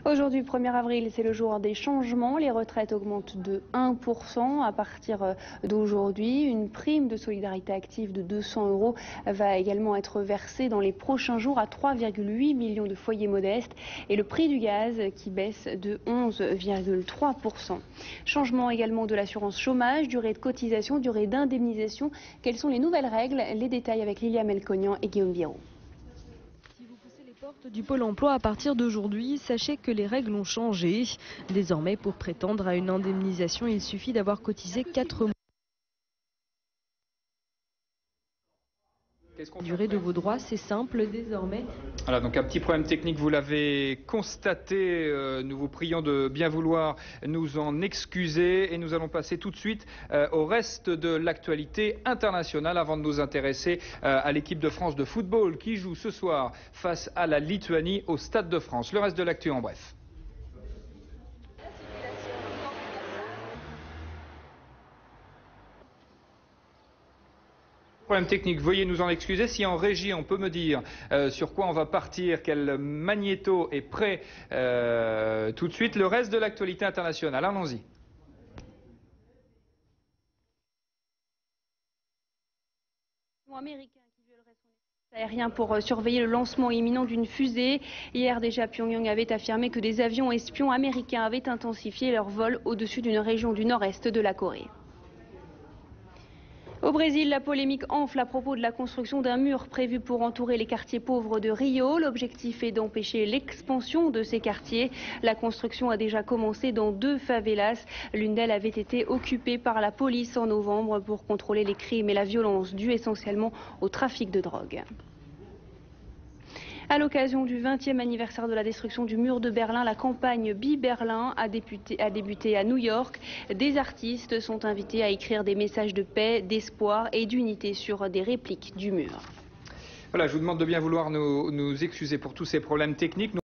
Aujourd'hui, 1er avril, c'est le jour des changements. Les retraites augmentent de 1% à partir d'aujourd'hui. Une prime de solidarité active de 200 € va également être versée dans les prochains jours à 3,8 millions de foyers modestes. Et le prix du gaz qui baisse de 11,3%. Changement également de l'assurance chômage, durée de cotisation, durée d'indemnisation. Quelles sont les nouvelles règles? Les détails avec Lilia Melconian et Guillaume Biron. Porte du Pôle emploi à partir d'aujourd'hui, sachez que les règles ont changé. Désormais, pour prétendre à une indemnisation, il suffit d'avoir cotisé 4 mois. La durée de vos droits, c'est simple désormais. Voilà, donc un petit problème technique, vous l'avez constaté. Nous vous prions de bien vouloir nous en excuser et nous allons passer tout de suite au reste de l'actualité internationale avant de nous intéresser à l'équipe de France de football qui joue ce soir face à la Lituanie au Stade de France. Le reste de l'actu en bref. Problème technique, veuillez nous en excuser. Si en régie on peut me dire sur quoi on va partir, quel magnéto est prêt tout de suite. Le reste de l'actualité internationale, allons-y. Américain qui violerait son espace aérien pour surveiller le lancement imminent d'une fusée. Hier déjà, Pyongyang avait affirmé que des avions espions américains avaient intensifié leur vol au-dessus d'une région du nord-est de la Corée. Au Brésil, la polémique enfle à propos de la construction d'un mur prévu pour entourer les quartiers pauvres de Rio. L'objectif est d'empêcher l'expansion de ces quartiers. La construction a déjà commencé dans 2 favelas. L'une d'elles avait été occupée par la police en novembre pour contrôler les crimes et la violence dus essentiellement au trafic de drogue. À l'occasion du 20e anniversaire de la destruction du mur de Berlin, la campagne Be Berlin a débuté à New York. Des artistes sont invités à écrire des messages de paix, d'espoir et d'unité sur des répliques du mur. Voilà, je vous demande de bien vouloir nous excuser pour tous ces problèmes techniques.